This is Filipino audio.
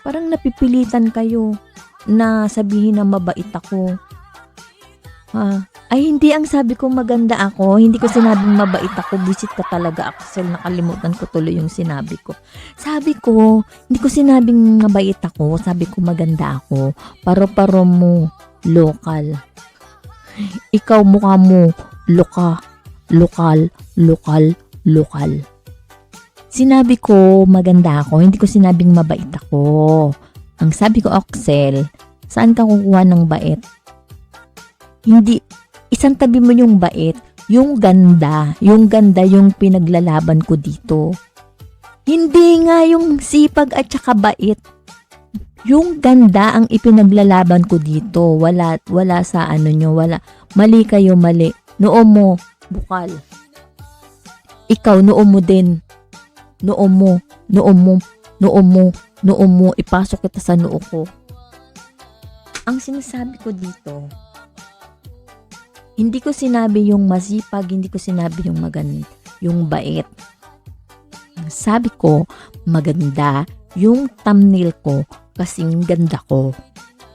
Parang napipilitan kayo na sabihin na mabait ako. Ay, hindi ang sabi ko maganda ako. Hindi ko sinabing mabait ako. Buisit ka talaga, Axel. Nakalimutan ko tuloy yung sinabi ko. Sabi ko, hindi ko sinabing mabait ako. Sabi ko maganda ako. Paro-paro mo, lokal. Ikaw mukha mo, lokal. Sinabi ko maganda ako. Hindi ko sinabing mabait ako. Ang sabi ko, Axel, saan ka kukuha ng bait? Hindi, isang tabi mo yung bait, yung ganda yung pinaglalaban ko dito. Hindi nga yung sipag at saka bait. Yung ganda ang ipinaglalaban ko dito. Wala sa ano nyo, wala. Mali kayo, mali. Noo mo, bukal. Ikaw, noo mo din. Noo mo, ipasok kita sa noo ko. Ang sinasabi ko dito, hindi ko sinabi yung masipag, hindi ko sinabi yung yung bait. Sabi ko, maganda yung thumbnail ko kasing ganda ko.